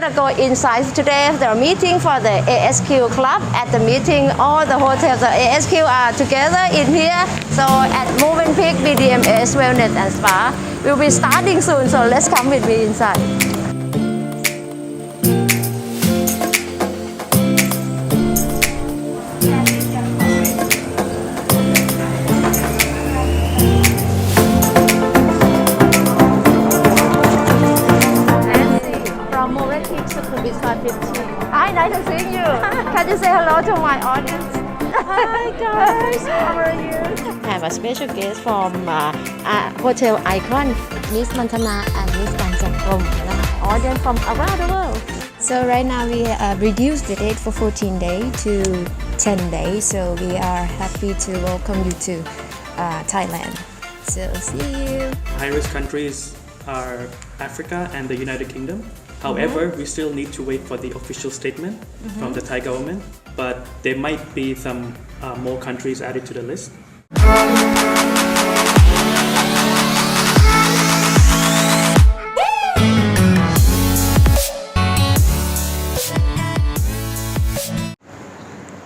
gonna go inside today. They're meeting for the ASQ Club. At the meeting, all the hotels of ASQ are together in here. So at Movenpick BDMS Wellness and Spa, we'll be starting soon. So let's come with me inside. Hi, nice to see you. Can you say hello to my audience? Hi guys, how are you? I have a special guest from Hotel Icon, Miss Mantana and Miss Kanchakrom, audience from around the world. So right now we reduced the date for 14 days to 10 days. So we are happy to welcome you to Thailand. So see you. High-risk countries are Africa and the United Kingdom. However, we still need to wait for the official statement from the Thai government, but there might be some more countries added to the list.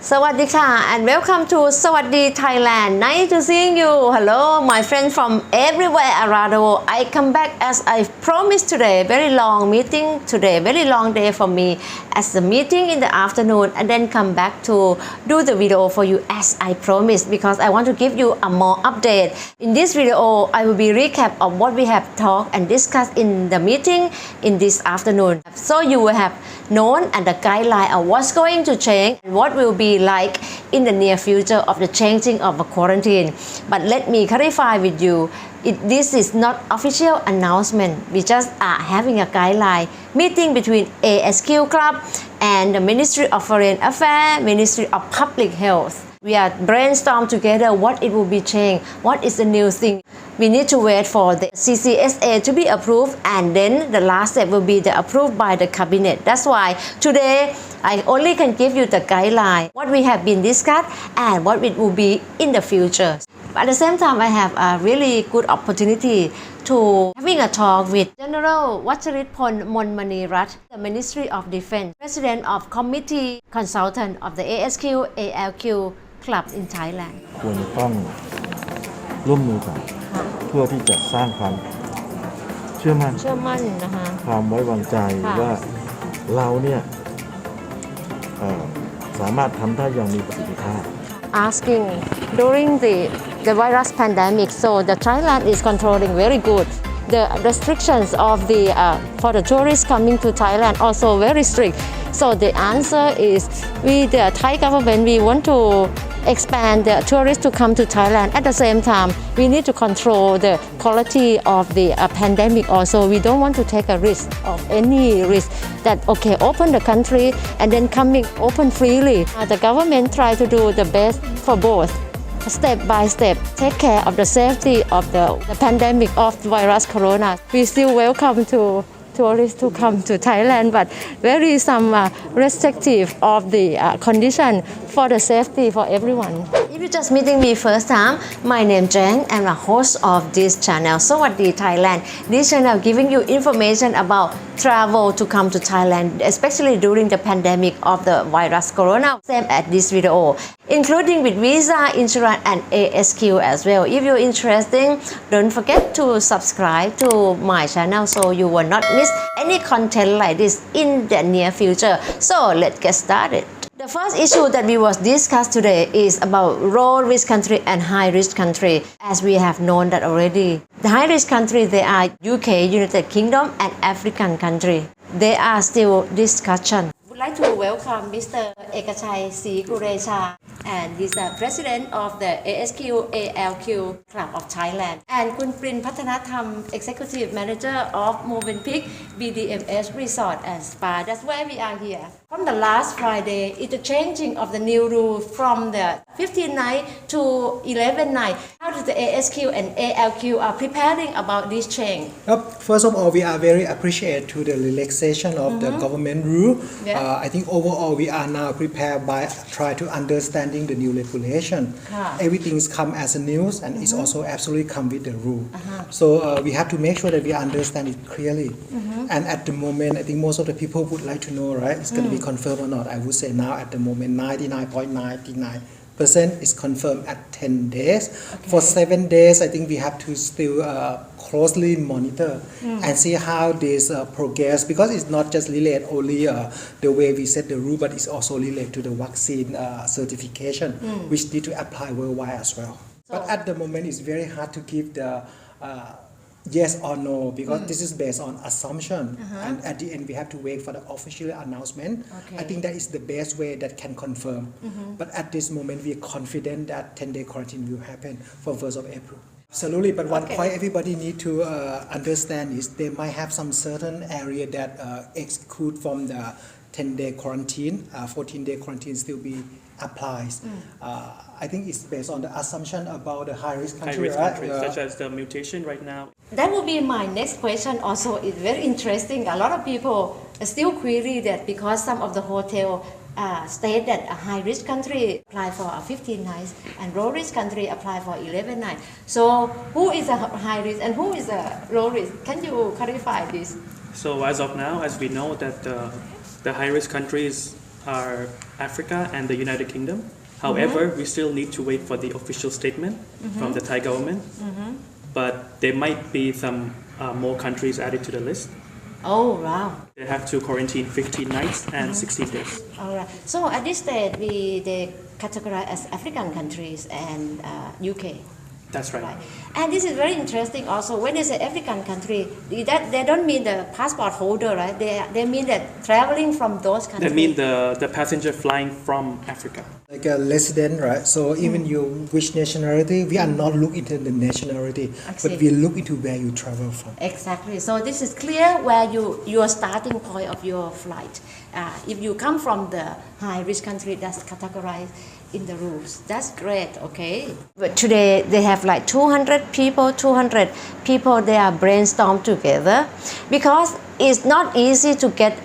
Sawadika and welcome to Sawadee Thailand. Nice to see you. Hello, my friends from everywhere around the world. I come back as I promised today. Very long meeting today. Very long day for me as the meeting in the afternoon and then come back to do the video for you as I promised because I want to give you a more update. In this video, I will be recap of what we have talked and discussed in the meeting in this afternoon. So you will have known and the guideline of what's going to change and what will be like in the near future of the changing of a quarantine. But let me clarify with you, this is not official announcement. We just are having a guideline meeting between ASQ Club and the Ministry of Foreign Affairs, Ministry of Public Health. We are brainstorm together what it will be changed, what is the new thing. We need to wait for the Ccsa to be approved and then the last step will be the approved by the cabinet. That's why today I only can give you the guideline, what we have been discussed and what it will be in the future. But at the same time, I have a really good opportunity to having a talk with General Wacharitphol Monmanirat, the Ministry of Defense, President of Committee Consultant of the ASQ ALQ Club in Thailand. ควรจะต้องร่วมมือกันเพื่อที่จะสร้างความเชื่อมั่นนะคะ ความไว้วางใจว่าเราเนี่ยสามารถทำได้อย่างมีประสิทธิภาพ Asking during the virus pandemic, so the Thailand is controlling very good. The restrictions of the for the tourists coming to Thailand also very strict. So the answer is the Thai government, we want to expand the tourists to come to Thailand. At the same time, we need to control the quality of the pandemic also. We don't want to take a risk of any risk that, okay, open the country and then coming open freely. The government try to do the best for both. Step by step, take care of the safety of the pandemic of virus corona. We still welcome to tourists to come to Thailand, but very some restrictive of the condition for the safety for everyone. If you're just meeting me first time, my name is Jang. I'm a host of this channel, Sawadee Thailand. This channel giving you information about travel to come to Thailand, especially during the pandemic of the virus corona. Same at this video, including with visa, insurance, and ASQ as well. If you're interested, don't forget to subscribe to my channel so you will not miss any content like this in the near future. So let's get started. The first issue that we was discussed today is about low risk country and high risk country. As we have known that already, the high risk country they are UK, United Kingdom, and African country. They are still discussion. Would like to welcome Mr. Ccsa, and he's the president of the ASQ ALQ Club of Thailand, and Kun Prin Pathanatham, executive manager of Movenpick BDMS Resort and Spa. That's why we are here. From the last Friday, it's the changing of the new rule from the 15 night to 11 night. How How does the ASQ and ALQ are preparing about this change? First of all, we are very appreciative to the relaxation of the government rule. Yeah. I think overall we are now prepared by try to understanding the new regulation. Everything's come as a news and it's also absolutely come with the rule. So we have to make sure that we understand it clearly. And at the moment, I think most of the people would like to know, right? It's going to be confirmed or not. I would say now at the moment, 99.99% is confirmed at 10 days. For 7 days, I think we have to still closely monitor and see how this progress, because it's not just related only the way we set the rule, but it's also related to the vaccine certification, which need to apply worldwide as well. But at the moment, it's very hard to give the yes or no, because this is based on assumption, and at the end we have to wait for the official announcement. I think that is the best way that can confirm. But at this moment we are confident that 10-day quarantine will happen for 1st of April. Absolutely, but one point everybody need to understand is they might have some certain area that exclude from the 10-day quarantine, 14-day quarantine still be applies. I think it's based on the assumption about the high-risk country, countries, such as the mutation right now. That will be my next question also. It's very interesting. A lot of people still query that because some of the hotel state that a high-risk country apply for 15 nights and low-risk country apply for 11 nights. So who is a high-risk and who is a low-risk? Can you clarify this? So as of now, as we know that the high-risk countries are Africa and the United Kingdom. However, we still need to wait for the official statement from the Thai government. But there might be some more countries added to the list. Oh, wow. They have to quarantine 15 nights and 16 days. All right. So at this stage, they categorize as African countries and UK. That's right. And this is very interesting also. When they say African country, that they don't mean the passport holder, right? They mean that traveling from those countries. They mean the passenger flying from Africa. Like a resident, right? So even you which nationality, we are not looking into the nationality, but we look into where you travel from. Exactly. So this is clear where your starting point of your flight. If you come from the high-risk country, that's categorized in the rules. That's great, okay. But today they have like 200 people, they are brainstormed together because it's not easy to get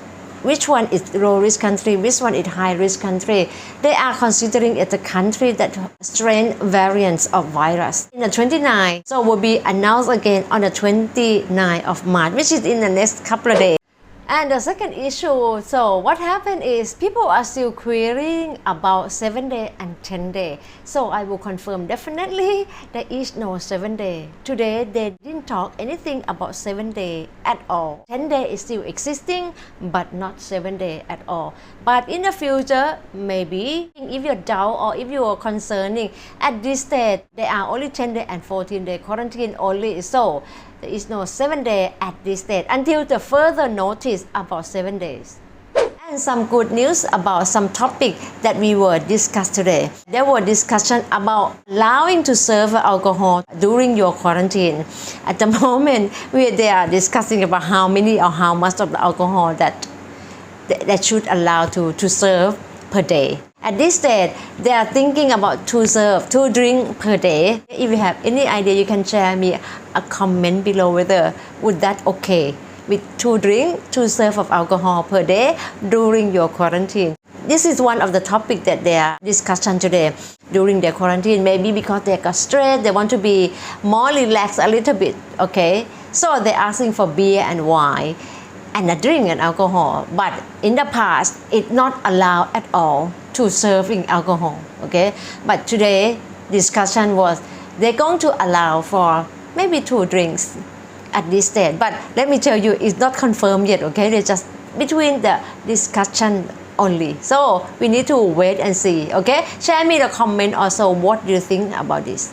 which one is low-risk country, which one is high-risk country. They are considering it a country that strain variants of virus. In the 29th, so will be announced again on the 29th of March, which is in the next couple of days. And the second issue, so what happened is people are still querying about 7 day and 10 day. So I will confirm definitely there is no 7 day. Today they didn't talk anything about 7 day at all. 10 day is still existing, but not 7 day at all. But in the future, maybe if you're doubt or if you are concerning, at this stage there are only 10 day and 14 day quarantine only. So there is no 7 day at this stage until the further notice about 7 days. And some good news about some topic that we were discussed today. There were discussion about allowing to serve alcohol during your quarantine. At the moment, they are discussing about how many or how much of the alcohol that should allow to serve per day. At this stage, they are thinking about two drink per day. If you have any idea, you can share me a comment below whether would that okay with 2 drink, 2 serve of alcohol per day during your quarantine. This is one of the topics that they are discussing today during their quarantine. Maybe because they got stressed, they want to be more relaxed a little bit, okay? So they're asking for beer and wine and a drink and alcohol. But in the past, it's not allowed at all to serving alcohol, okay? But today, discussion was they're going to allow for maybe 2 drinks at this stage. But let me tell you, it's not confirmed yet, okay? They're just between the discussion only. So we need to wait and see, okay? Share me the comment also, what do you think about this?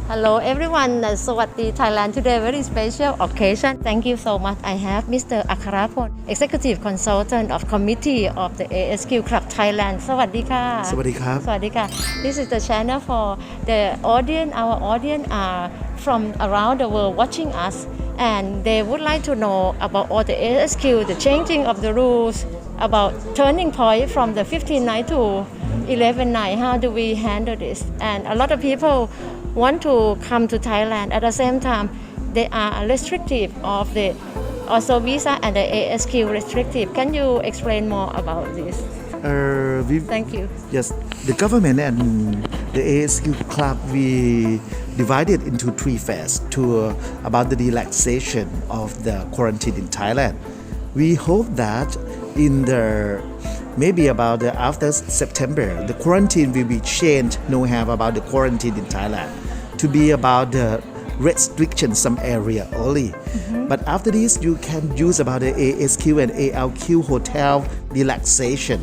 Hello everyone, Sawasdeethailand Thailand. Today very special occasion. Thank you so much. I have Mr. Akharapon, Executive Consultant of Committee of the ASQ Club Thailand. Sawadee-ka. Sawadee-krap. Sawadee-ka. This is the channel for the audience. Our audience are from around the world watching us, and they would like to know about all the ASQ, the changing of the rules, about turning point from the 15 night to 11 night. How do we handle this? And a lot of people want to come to Thailand. At the same time, they are restrictive of the also visa and the ASQ restrictive. Can you explain more about this? Thank you. Yes, the government and the ASQ Club, we divided into 3 phases to about the relaxation of the quarantine in Thailand. We hope that in the maybe about the after September, the quarantine will be changed. No have about the quarantine in Thailand to be about the restriction some area only. But after this, you can use about the ASQ and ALQ hotel relaxation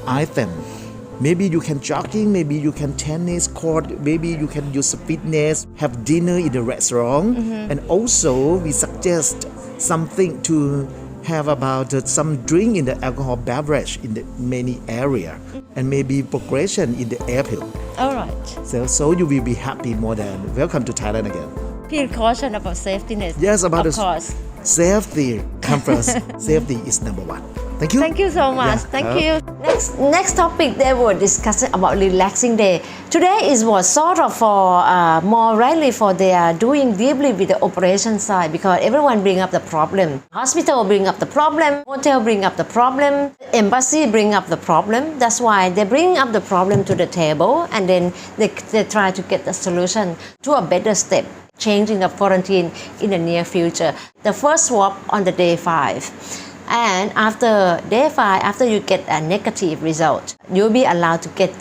item. Maybe you can jogging, maybe you can tennis court, maybe you can use fitness, have dinner in the restaurant. And also we suggest something to have about some drink in the alcohol beverage in the many area and maybe progression in the airfield. All right. So you will be happy more than welcome to Thailand again. Feel caution about safety. Yes, about of the course. safety come first. Safety is number 1. Thank you. Thank you so much. Yeah. Thank you. Next topic they were discussing about relaxing day. Today is was sort of for more rarely for they are doing deeply with the operation side because everyone bring up the problem. Hospital bring up the problem. Hotel bring up the problem. Embassy bring up the problem. That's why they bring up the problem to the table and then they try to get the solution to a better step. Changing of quarantine in the near future. The first swab on the day 5. And after day 5, after you get a negative result, you'll be allowed to get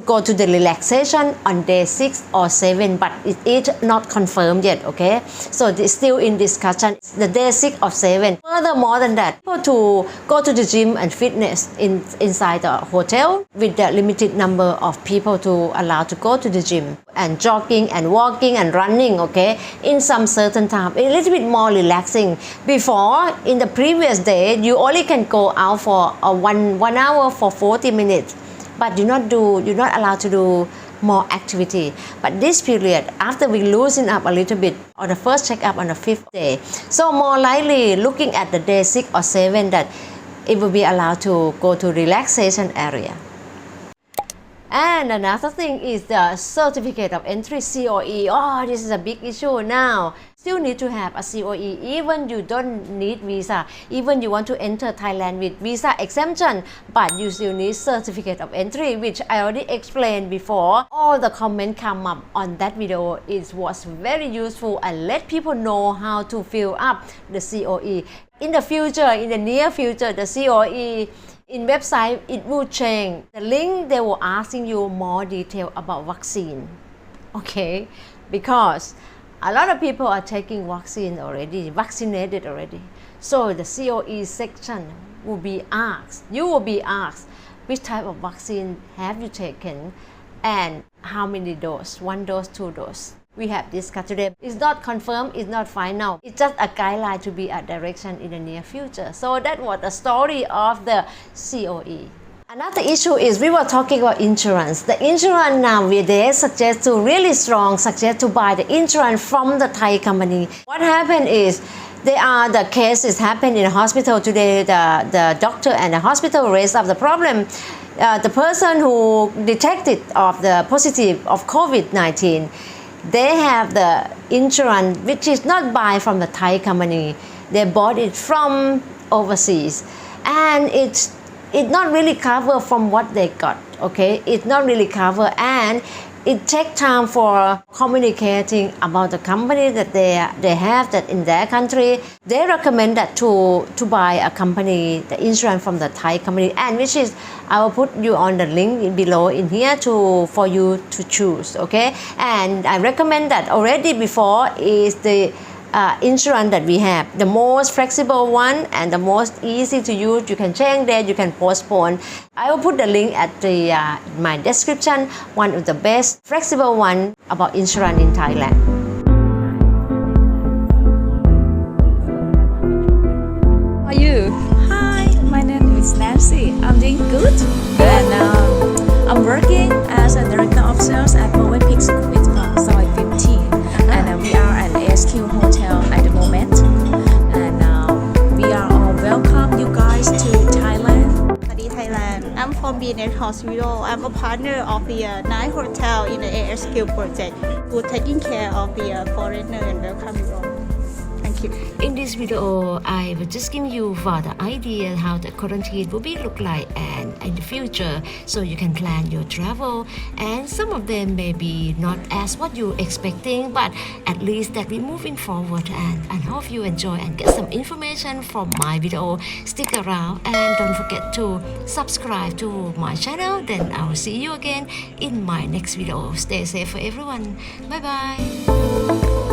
go to the relaxation on day 6 or 7, but it is not confirmed yet, okay? So it's still in discussion, the day 6 or 7. Furthermore than that, people to go to the gym and fitness inside the hotel with the limited number of people to allow to go to the gym and jogging and walking and running, okay? In some certain time, a little bit more relaxing. Before, in the previous day, you only can go out for one hour for 40 minutes. But you're not allowed to do more activity. But this period, after we loosen up a little bit on the first checkup on the 5th day, so more likely looking at the day 6 or 7 that it will be allowed to go to relaxation area. And another thing is the certificate of entry, COE. Oh, this is a big issue now. Still need to have a COE even you don't need visa. Even you want to enter Thailand with visa exemption, but you still need certificate of entry, which I already explained before. All the comments come up on that video. It was very useful and let people know how to fill up the COE. In the future, in the near future, the COE in website, it will change. The link, they were asking you more detail about vaccine. Okay, because a lot of people are taking vaccine already, vaccinated already. So the COE section will be asked, you will be asked, which type of vaccine have you taken and how many doses, 1 dose, 2 doses. We have discussed today. It's not confirmed, it's not final. It's just a guideline to be a direction in the near future. So that was the story of the COE. Another issue is we were talking about insurance. The insurance now, they suggest to really strong, suggest to buy the insurance from the Thai company. What happened is, the cases happen in the hospital today. The doctor and the hospital raised up the problem. The person who detected of the positive of COVID-19, they have the insurance which is not buy from the Thai company. They bought it from overseas, and it's not really cover from what they got. Okay, it's not really cover, and it takes time for communicating about the company that they have that in their country. They recommend that to buy a company, the insurance from the Thai company, and which is I will put you on the link below in here for you to choose. Okay, and I recommend that already before is the insurance that we have, the most flexible one and the most easy to use. You can change there, you can postpone. I will put the link at my description, one of the best flexible one about insurance in Thailand. How are you? Hi, my name is Nancy. I'm doing good. And I'm working as a director of sales at Movenpick Soy 15. And we are at ASQ Hotel at the moment. And we are all welcome you guys to Thailand. Thailand. I'm from BDMS Hospital. I'm a partner of the Night Hotel in the ASQ project who taking care of the foreigner and welcome you all. Thank you. In this video, I will just give you for the idea how the quarantine will be look like and in the future, so you can plan your travel. And some of them may be not as what you expecting, but at least that we moving forward. And hope you enjoy and get some information from my video. Stick around and don't forget to subscribe to my channel. Then I will see you again in my next video. Stay safe for everyone. Bye bye.